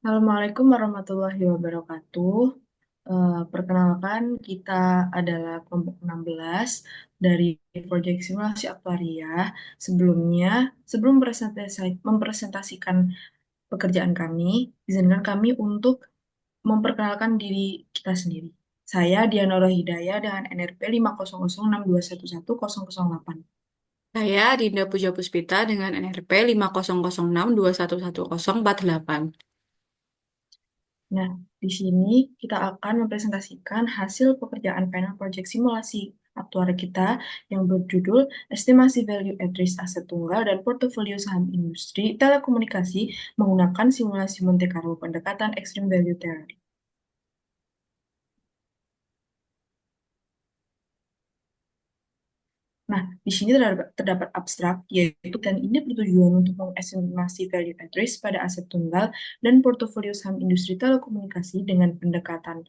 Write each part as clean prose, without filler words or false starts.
Assalamualaikum warahmatullahi wabarakatuh. Perkenalkan, kita adalah kelompok 16 dari proyek simulasi aktuaria. Sebelum mempresentasikan pekerjaan kami, izinkan kami untuk memperkenalkan diri kita sendiri. Saya Diana Hidayah dengan NRP 50062111008. Saya Dinda Puja Puspita dengan NRP 50062111048. Nah, di sini kita akan mempresentasikan hasil pekerjaan final project simulasi aktuaria kita yang berjudul Estimasi Value at Risk Aset Tunggal dan Portofolio Saham Industri Telekomunikasi menggunakan simulasi Monte Carlo pendekatan Extreme Value Theory. Nah, di sini terdapat abstrak, yaitu dan ini bertujuan untuk mengestimasi value at risk pada aset tunggal dan portofolio saham industri telekomunikasi dengan pendekatan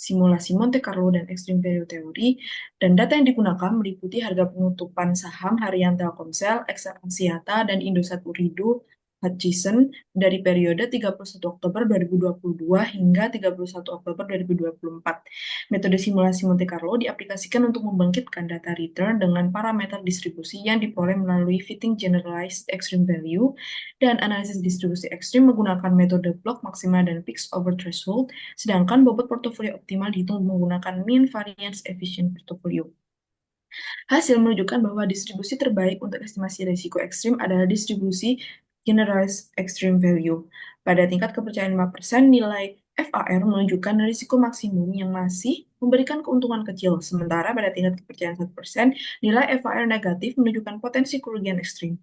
simulasi Monte Carlo dan Extreme Value Theory, dan data yang digunakan meliputi harga penutupan saham harian Telkomsel, Axiata, dan Indosat Ooredoo Hutchison dari periode 31 Oktober 2022 hingga 31 Oktober 2024. Metode simulasi Monte Carlo diaplikasikan untuk membangkitkan data return dengan parameter distribusi yang diperoleh melalui fitting generalized extreme value dan analisis distribusi ekstrim menggunakan metode block maksima dan fixed over threshold, sedangkan bobot portofolio optimal dihitung menggunakan mean variance efficient portfolio. Hasil menunjukkan bahwa distribusi terbaik untuk estimasi risiko ekstrim adalah distribusi generalized extreme value. Pada tingkat kepercayaan 5%, nilai FAR menunjukkan risiko maksimum yang masih memberikan keuntungan kecil, sementara pada tingkat kepercayaan 1%, nilai FAR negatif menunjukkan potensi kerugian ekstrim.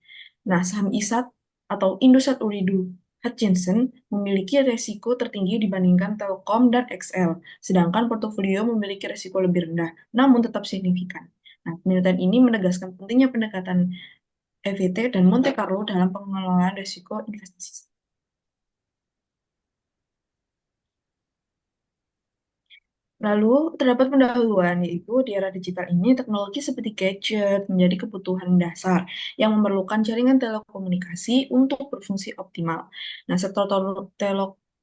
Nah, saham ISAT atau Indosat Ooredoo Hutchison memiliki risiko tertinggi dibandingkan Telkom dan XL, sedangkan portofolio memiliki risiko lebih rendah, namun tetap signifikan. Nah, penelitian ini menegaskan pentingnya pendekatan EVT dan Monte Carlo dalam pengelolaan risiko investasi. Lalu, terdapat pendahuluan, yaitu di era digital ini, teknologi seperti gadget menjadi kebutuhan dasar yang memerlukan jaringan telekomunikasi untuk berfungsi optimal. Nah, sektor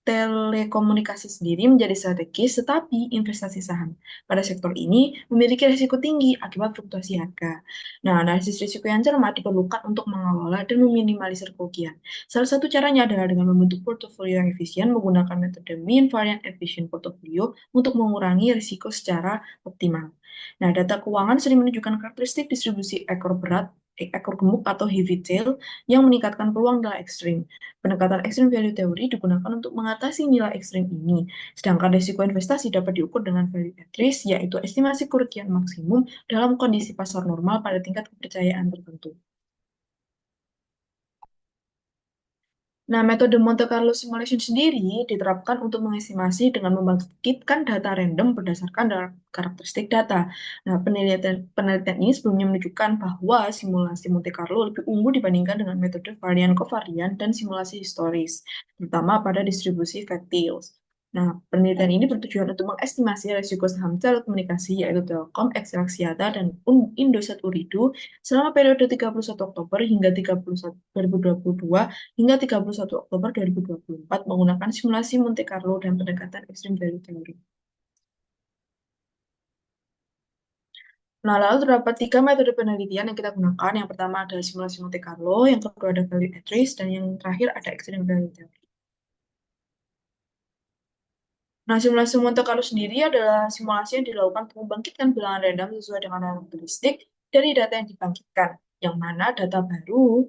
telekomunikasi sendiri menjadi strategis, tetapi investasi saham pada sektor ini memiliki risiko tinggi akibat fluktuasi harga. Nah, analisis risiko yang cermat diperlukan untuk mengelola dan meminimalisir kerugian. Salah satu caranya adalah dengan membentuk portofolio yang efisien menggunakan metode mean variant efficient portfolio untuk mengurangi risiko secara optimal. Nah, data keuangan sering menunjukkan karakteristik distribusi ekor gemuk atau heavy tail yang meningkatkan peluang nilai ekstrim. Pendekatan extreme value theory digunakan untuk mengatasi nilai ekstrim ini, sedangkan risiko investasi dapat diukur dengan value at risk, yaitu estimasi kerugian maksimum dalam kondisi pasar normal pada tingkat kepercayaan tertentu. Nah, metode Monte Carlo Simulation sendiri diterapkan untuk mengestimasi dengan membangkitkan data random berdasarkan karakteristik data. Nah, penelitian ini sebelumnya menunjukkan bahwa simulasi Monte Carlo lebih unggul dibandingkan dengan metode varian kovarian dan simulasi historis, terutama pada distribusi fat tails. Nah, penelitian ini bertujuan untuk mengestimasi risiko saham telekomunikasi yaitu Telkom, Axiata, dan Indosat Ooredoo selama periode 31 Oktober hingga 31 2022 hingga 31 Oktober 2024 menggunakan simulasi Monte Carlo dan pendekatan extreme value theory. Nah, lalu terdapat tiga metode penelitian yang kita gunakan. Yang pertama adalah simulasi Monte Carlo, yang kedua ada value at risk, dan yang terakhir ada extreme value theory. Nah, simulasi Monte Carlo sendiri adalah simulasi yang dilakukan untuk membangkitkan bilangan random sesuai dengan karakteristik dari data yang dibangkitkan, yang mana data baru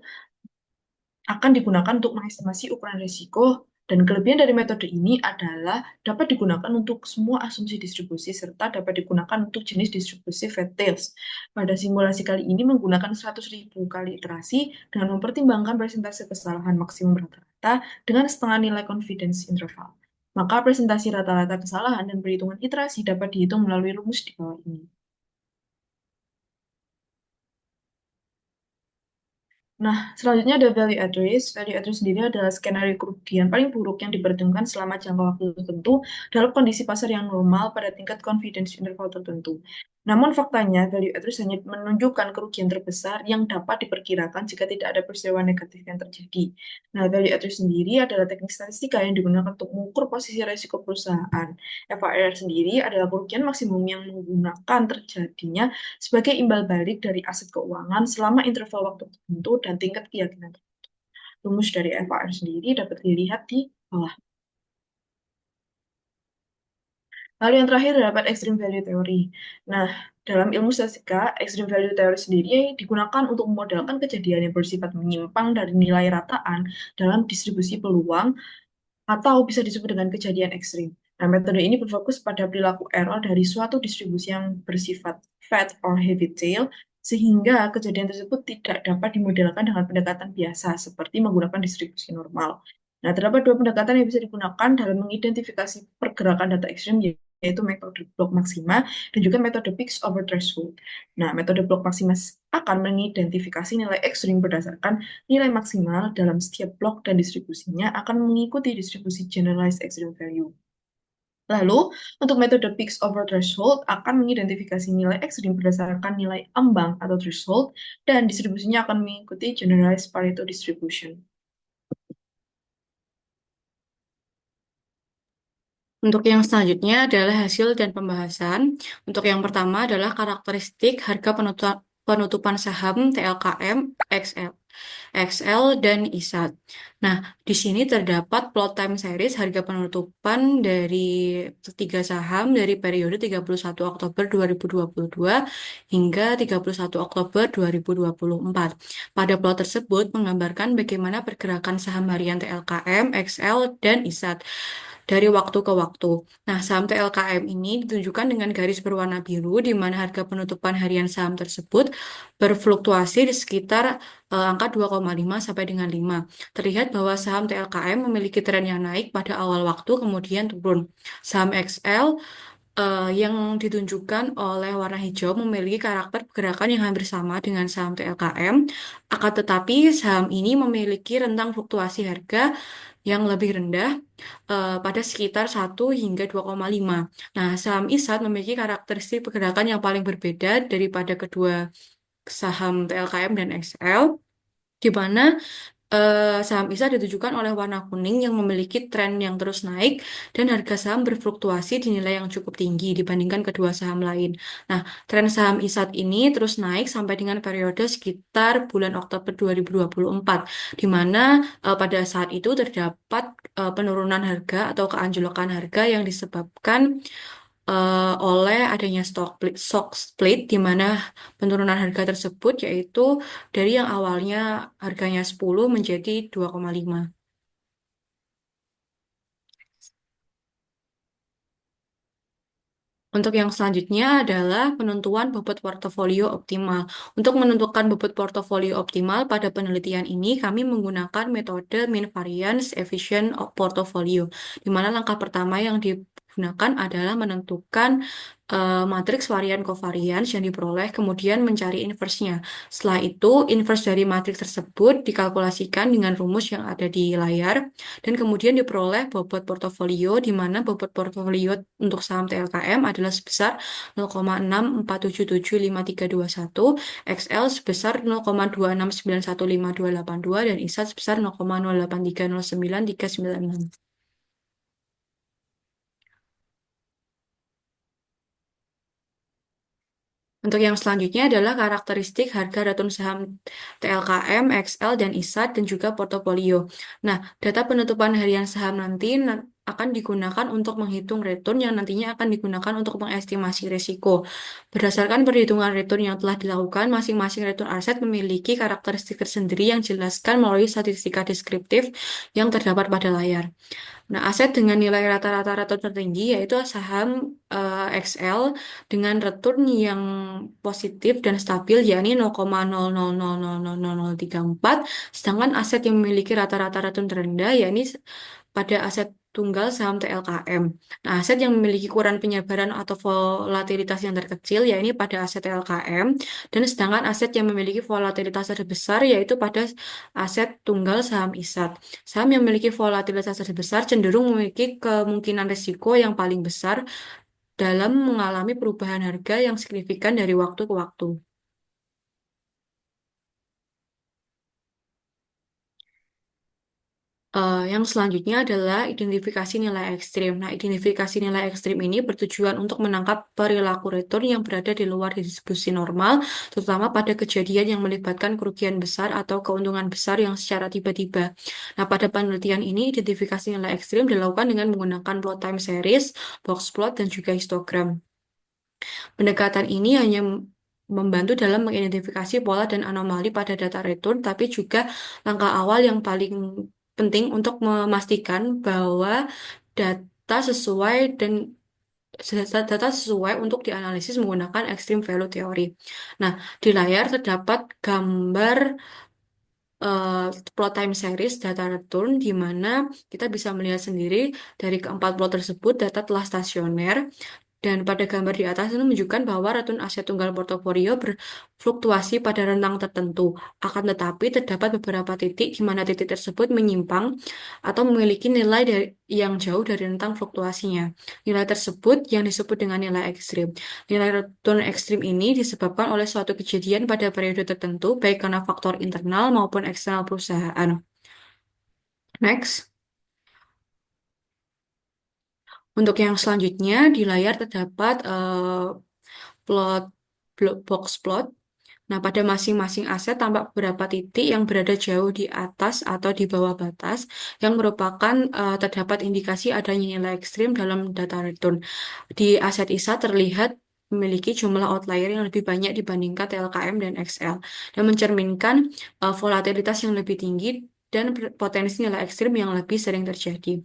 akan digunakan untuk mengestimasi ukuran risiko, dan kelebihan dari metode ini adalah dapat digunakan untuk semua asumsi distribusi serta dapat digunakan untuk jenis distribusi fat tails. Pada simulasi kali ini menggunakan 100.000 kali iterasi dengan mempertimbangkan presentasi kesalahan maksimum rata-rata dengan setengah nilai confidence interval. Maka presentasi rata-rata kesalahan dan perhitungan iterasi dapat dihitung melalui rumus di bawah ini. Nah, selanjutnya ada value at risk. Value at risk sendiri adalah skenario kerugian paling buruk yang diperhitungkan selama jangka waktu tertentu dalam kondisi pasar yang normal pada tingkat confidence interval tertentu. Namun faktanya, value at risk hanya menunjukkan kerugian terbesar yang dapat diperkirakan jika tidak ada peristiwa negatif yang terjadi. Nah, value at risk sendiri adalah teknik statistika yang digunakan untuk mengukur posisi risiko perusahaan. FAR sendiri adalah kerugian maksimum yang menggunakan terjadinya sebagai imbal balik dari aset keuangan selama interval waktu tertentu dan tingkat keyakinan. Rumus dari FAR sendiri dapat dilihat di bawah. Lalu yang terakhir dapat extreme value theory. Nah, dalam ilmu statistika, extreme value theory sendiri digunakan untuk memodelkan kejadian yang bersifat menyimpang dari nilai rataan dalam distribusi peluang atau bisa disebut dengan kejadian ekstrim. Nah, metode ini berfokus pada perilaku error dari suatu distribusi yang bersifat fat or heavy tail, sehingga kejadian tersebut tidak dapat dimodelkan dengan pendekatan biasa, seperti menggunakan distribusi normal. Nah, terdapat dua pendekatan yang bisa digunakan dalam mengidentifikasi pergerakan data ekstrim, yaitu metode blok maksima dan juga metode peaks over threshold. Nah, metode blok maksima akan mengidentifikasi nilai ekstrim berdasarkan nilai maksimal dalam setiap blok dan distribusinya akan mengikuti distribusi generalized extreme value. Lalu, untuk metode peaks over threshold akan mengidentifikasi nilai ekstrim berdasarkan nilai ambang atau threshold dan distribusinya akan mengikuti generalized Pareto distribution. Untuk yang selanjutnya adalah hasil dan pembahasan. Untuk yang pertama adalah karakteristik harga penutupan saham TLKM, XL, XL dan ISAT. Nah, di sini terdapat plot time series harga penutupan dari tiga saham dari periode 31 Oktober 2022 hingga 31 Oktober 2024. Pada plot tersebut menggambarkan bagaimana pergerakan saham harian TLKM, XL, dan ISAT dari waktu ke waktu. Nah, saham TLKM ini ditunjukkan dengan garis berwarna biru, di mana harga penutupan harian saham tersebut berfluktuasi di sekitar angka 2,5 sampai dengan 5. Terlihat bahwa saham TLKM memiliki tren yang naik pada awal waktu, kemudian turun. Saham XL yang ditunjukkan oleh warna hijau memiliki karakter pergerakan yang hampir sama dengan saham TLKM, akan tetapi saham ini memiliki rentang fluktuasi harga yang lebih rendah pada sekitar 1 hingga 2,5. Nah, saham ISAT memiliki karakteristik pergerakan yang paling berbeda daripada kedua saham TLKM dan XL, di mana saham ISA ditujukan oleh warna kuning yang memiliki tren yang terus naik dan harga saham berfluktuasi di nilai yang cukup tinggi dibandingkan kedua saham lain. Nah, tren saham ISAT ini terus naik sampai dengan periode sekitar bulan Oktober 2024, di mana pada saat itu terdapat penurunan harga atau keanjlokan harga yang disebabkan oleh adanya stock split, di mana penurunan harga tersebut yaitu dari yang awalnya harganya 10 menjadi 2,5. Untuk yang selanjutnya adalah penentuan bobot portofolio optimal. Untuk menentukan bobot portofolio optimal pada penelitian ini, kami menggunakan metode mean variance efficient portfolio, di mana langkah pertama yang digunakan adalah menentukan matriks varian covariance yang diperoleh, kemudian mencari inverse-nya. Setelah itu, inverse dari matriks tersebut dikalkulasikan dengan rumus yang ada di layar, dan kemudian diperoleh bobot portofolio, di mana bobot portofolio untuk saham TLKM adalah sebesar 0,6477531, XL sebesar 0,2691522, dan ISAT sebesar 0,08309,396. Untuk yang selanjutnya adalah karakteristik harga retun saham TLKM, XL, dan ISAT, dan juga portofolio. Nah, data penutupan harian saham nanti akan digunakan untuk menghitung return yang nantinya akan digunakan untuk mengestimasi risiko. Berdasarkan perhitungan return yang telah dilakukan, masing-masing return aset memiliki karakteristik tersendiri yang dijelaskan melalui statistika deskriptif yang terdapat pada layar. Nah, aset dengan nilai rata-rata return tertinggi yaitu saham XL dengan return yang positif dan stabil, yakni 0,00000034, sedangkan aset yang memiliki rata-rata return terendah yakni pada aset tunggal saham TLKM. Nah, aset yang memiliki ukuran penyebaran atau volatilitas yang terkecil yakni pada aset TLKM, dan sedangkan aset yang memiliki volatilitas terbesar yaitu pada aset tunggal saham ISAT. Saham yang memiliki volatilitas terbesar cenderung memiliki kemungkinan risiko yang paling besar dalam mengalami perubahan harga yang signifikan dari waktu ke waktu. Yang selanjutnya adalah identifikasi nilai ekstrim. Nah, identifikasi nilai ekstrim ini bertujuan untuk menangkap perilaku return yang berada di luar distribusi normal, terutama pada kejadian yang melibatkan kerugian besar atau keuntungan besar yang secara tiba-tiba. Nah, pada penelitian ini, identifikasi nilai ekstrim dilakukan dengan menggunakan plot time series, box plot, dan juga histogram. Pendekatan ini hanya membantu dalam mengidentifikasi pola dan anomali pada data return, tapi juga langkah awal yang paling penting untuk memastikan bahwa data sesuai dan data sesuai untuk dianalisis menggunakan extreme value theory. Nah, di layar terdapat gambar eh, plot time series data return di mana kita bisa melihat sendiri dari keempat plot tersebut data telah stasioner dan pada gambar di atas itu menunjukkan bahwa return aset tunggal portofolio berfluktuasi pada rentang tertentu. Akan tetapi terdapat beberapa titik di mana titik tersebut menyimpang atau memiliki nilai yang jauh dari rentang fluktuasinya. Nilai tersebut yang disebut dengan nilai ekstrim. Nilai return ekstrim ini disebabkan oleh suatu kejadian pada periode tertentu, baik karena faktor internal maupun eksternal perusahaan. Next. Untuk yang selanjutnya, di layar terdapat plot box plot. Nah, pada masing-masing aset tampak beberapa titik yang berada jauh di atas atau di bawah batas yang merupakan terdapat indikasi adanya nilai ekstrim dalam data return. Di aset ISA terlihat memiliki jumlah outlier yang lebih banyak dibandingkan TLKM dan XL dan mencerminkan volatilitas yang lebih tinggi dan potensi nilai ekstrim yang lebih sering terjadi.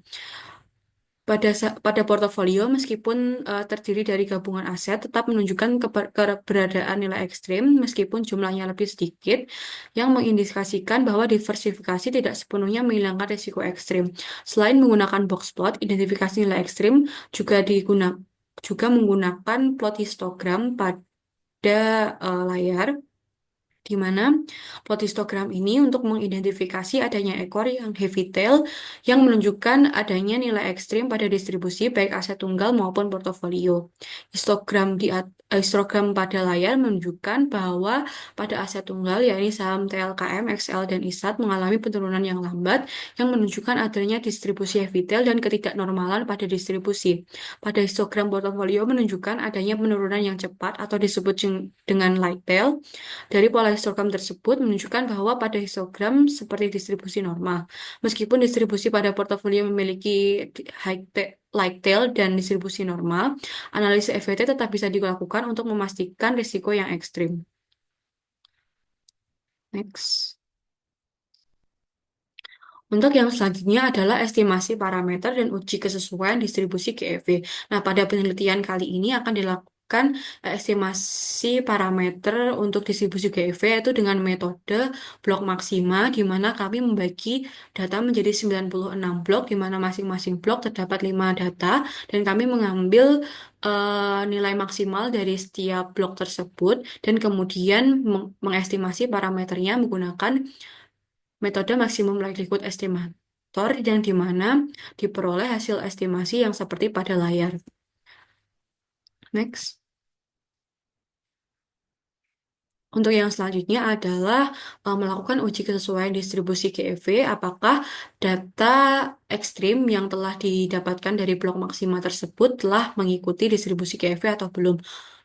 Pada portofolio, meskipun terdiri dari gabungan aset, tetap menunjukkan keberadaan nilai ekstrim meskipun jumlahnya lebih sedikit, yang mengindikasikan bahwa diversifikasi tidak sepenuhnya menghilangkan risiko ekstrim. Selain menggunakan box plot, identifikasi nilai ekstrim juga menggunakan plot histogram pada layar di mana plot histogram ini untuk mengidentifikasi adanya ekor yang heavy tail yang menunjukkan adanya nilai ekstrim pada distribusi baik aset tunggal maupun portofolio. Histogram pada layar menunjukkan bahwa pada aset tunggal yakni saham TLKM, XL, dan ISAT mengalami penurunan yang lambat yang menunjukkan adanya distribusi heavy tail dan ketidaknormalan pada distribusi. Pada histogram portofolio menunjukkan adanya penurunan yang cepat atau disebut dengan light tail dari pola histogram tersebut menunjukkan bahwa pada histogram seperti distribusi normal. Meskipun distribusi pada portofolio memiliki light tail dan distribusi normal, analisis EVT tetap bisa dilakukan untuk memastikan risiko yang ekstrim. Next. Untuk yang selanjutnya adalah estimasi parameter dan uji kesesuaian distribusi GEV. Nah, pada penelitian kali ini akan dilakukan estimasi parameter untuk distribusi GEV yaitu dengan metode blok maksima, di mana kami membagi data menjadi 96 blok, di mana masing-masing blok terdapat 5 data, dan kami mengambil nilai maksimal dari setiap blok tersebut, dan kemudian mengestimasi parameternya menggunakan metode maksimum likelihood estimator yang dimana diperoleh hasil estimasi yang seperti pada layar. Next. Untuk yang selanjutnya adalah melakukan uji kesesuaian distribusi GEV, apakah data ekstrim yang telah didapatkan dari blok maksima tersebut telah mengikuti distribusi GEV atau belum.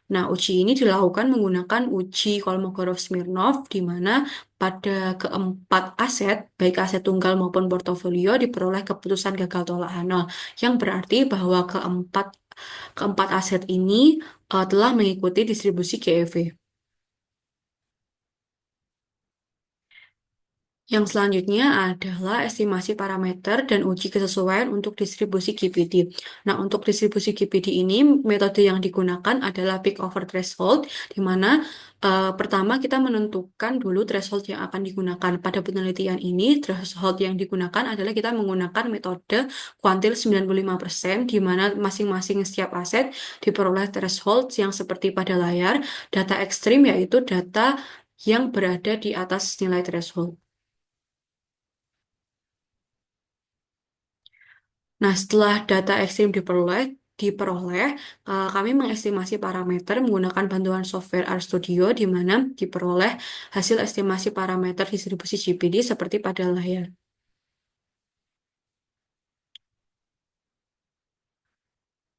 Nah, uji ini dilakukan menggunakan uji Kolmogorov-Smirnov, di mana pada keempat aset, baik aset tunggal maupun portofolio, diperoleh keputusan gagal tolak H0, yang berarti bahwa keempat aset ini telah mengikuti distribusi GEV. Yang selanjutnya adalah estimasi parameter dan uji kesesuaian untuk distribusi GPD. Nah, untuk distribusi GPD ini, metode yang digunakan adalah peak over threshold, di mana pertama kita menentukan dulu threshold yang akan digunakan. Pada penelitian ini, threshold yang digunakan adalah kita menggunakan metode kuantil 95%, di mana masing-masing setiap aset diperoleh threshold yang seperti pada layar, data ekstrim yaitu data yang berada di atas nilai threshold. Nah, setelah data ekstrim diperoleh, diperoleh, kami mengestimasi parameter menggunakan bantuan software RStudio di mana diperoleh hasil estimasi parameter distribusi GPD seperti pada layar.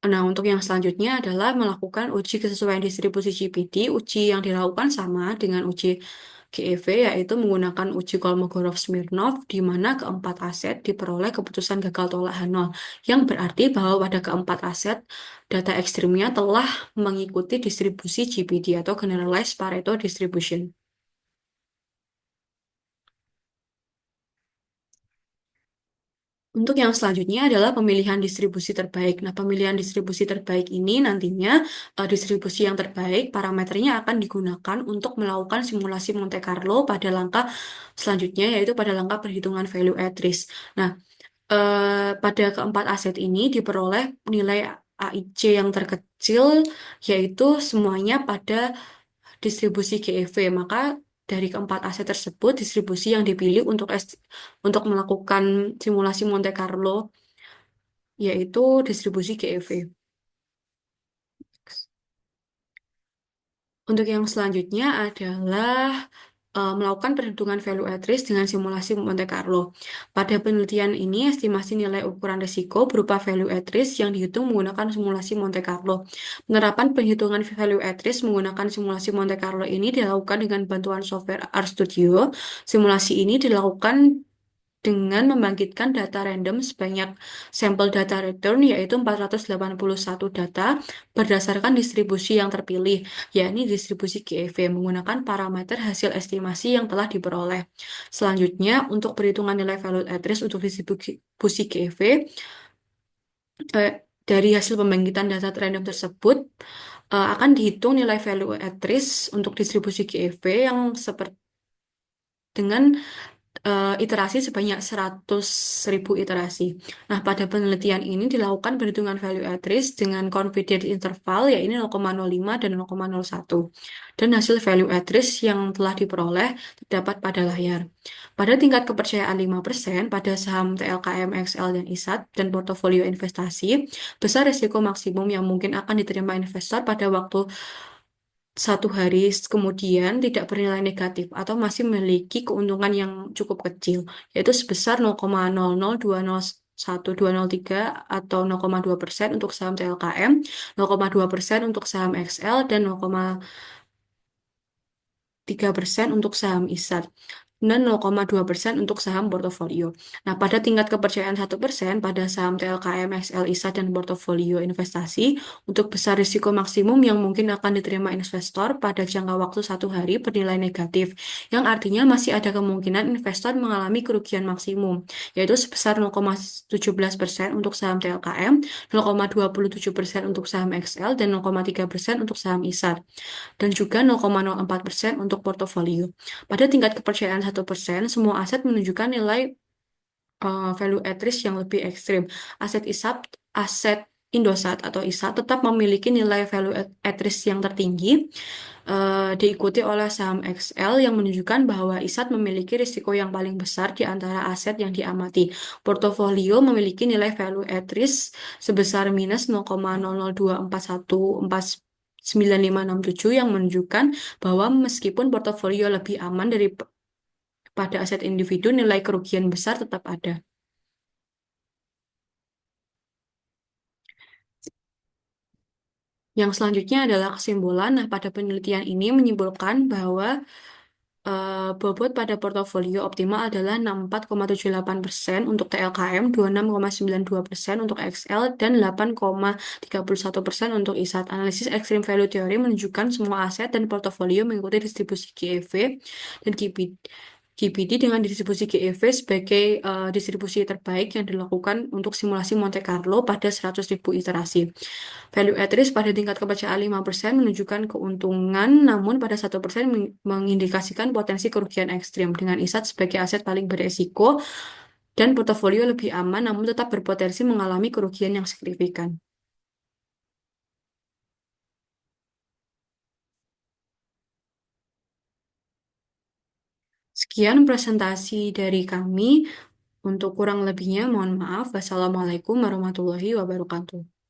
Nah, untuk yang selanjutnya adalah melakukan uji kesesuaian distribusi GPD. Uji yang dilakukan sama dengan uji GEV, yaitu menggunakan uji Kolmogorov-Smirnov, di mana keempat aset diperoleh keputusan gagal tolak H0, yang berarti bahwa pada keempat aset, data ekstrimnya telah mengikuti distribusi GPD atau Generalized Pareto Distribution. Untuk yang selanjutnya adalah pemilihan distribusi terbaik. Nah, pemilihan distribusi terbaik ini nantinya distribusi yang terbaik, parameternya akan digunakan untuk melakukan simulasi Monte Carlo pada langkah selanjutnya, yaitu pada langkah perhitungan value at risk. Nah, pada keempat aset ini diperoleh nilai AIC yang terkecil, yaitu semuanya pada distribusi GEV. Maka dari keempat aset tersebut, distribusi yang dipilih untuk melakukan simulasi Monte Carlo yaitu distribusi GEV. Untuk yang selanjutnya adalah melakukan perhitungan value at risk dengan simulasi Monte Carlo. Pada penelitian ini, estimasi nilai ukuran risiko berupa value at risk yang dihitung menggunakan simulasi Monte Carlo. Penerapan penghitungan value at risk menggunakan simulasi Monte Carlo ini dilakukan dengan bantuan software RStudio. Simulasi ini dilakukan dengan membangkitkan data random sebanyak sampel data return, yaitu 481 data berdasarkan distribusi yang terpilih, yakni distribusi GEV menggunakan parameter hasil estimasi yang telah diperoleh. Selanjutnya, untuk perhitungan nilai value at risk untuk distribusi GEV, eh, dari hasil pembangkitan data random tersebut, akan dihitung nilai value at risk untuk distribusi GEV yang seperti dengan iterasi sebanyak 100.000 iterasi. Nah, pada penelitian ini dilakukan perhitungan value at risk dengan confidence interval, yaitu 0,05 dan 0,01. Dan hasil value at risk yang telah diperoleh terdapat pada layar. Pada tingkat kepercayaan 5% pada saham TLKM, XL, dan ISAT, dan portofolio investasi, besar risiko maksimum yang mungkin akan diterima investor pada waktu satu hari kemudian tidak bernilai negatif atau masih memiliki keuntungan yang cukup kecil, yaitu sebesar 0,00201-203 atau 0,2% untuk saham TLKM, 0,2% untuk saham XL, dan 0,3% untuk saham ISAT, dan 0,2% untuk saham portofolio. Nah, pada tingkat kepercayaan 1% pada saham TLKM, XL, ISA, dan portofolio investasi, untuk besar risiko maksimum yang mungkin akan diterima investor pada jangka waktu satu hari bernilai negatif, yang artinya masih ada kemungkinan investor mengalami kerugian maksimum, yaitu sebesar 0,17% untuk saham TLKM, 0,27% untuk saham XL, dan 0,3% untuk saham ISA, dan juga 0,04% untuk portofolio. Pada tingkat kepercayaan 1%, semua aset menunjukkan nilai value at risk yang lebih ekstrim. Aset Indosat atau ISA tetap memiliki nilai value at risk yang tertinggi, diikuti oleh saham XL yang menunjukkan bahwa ISAT memiliki risiko yang paling besar di antara aset yang diamati. Portofolio memiliki nilai value at risk sebesar minus 0,0024149567 yang menunjukkan bahwa meskipun portofolio lebih aman daripada aset individu, nilai kerugian besar tetap ada. Yang selanjutnya adalah kesimpulan. Nah, pada penelitian ini menyimpulkan bahwa bobot pada portofolio optimal adalah 64,78% untuk TLKM, 26,92% untuk XL, dan 8,31% untuk ISAT. Analisis Extreme Value Theory menunjukkan semua aset dan portofolio mengikuti distribusi GEV dan GPD dengan distribusi GEV sebagai distribusi terbaik yang dilakukan untuk simulasi Monte Carlo pada 100.000 iterasi. Value at risk pada tingkat kepercayaan 5% menunjukkan keuntungan, namun pada 1% mengindikasikan potensi kerugian ekstrim, dengan ISAT sebagai aset paling beresiko dan portofolio lebih aman namun tetap berpotensi mengalami kerugian yang signifikan. Sekian presentasi dari kami. Untuk kurang lebihnya mohon maaf. Wassalamualaikum warahmatullahi wabarakatuh.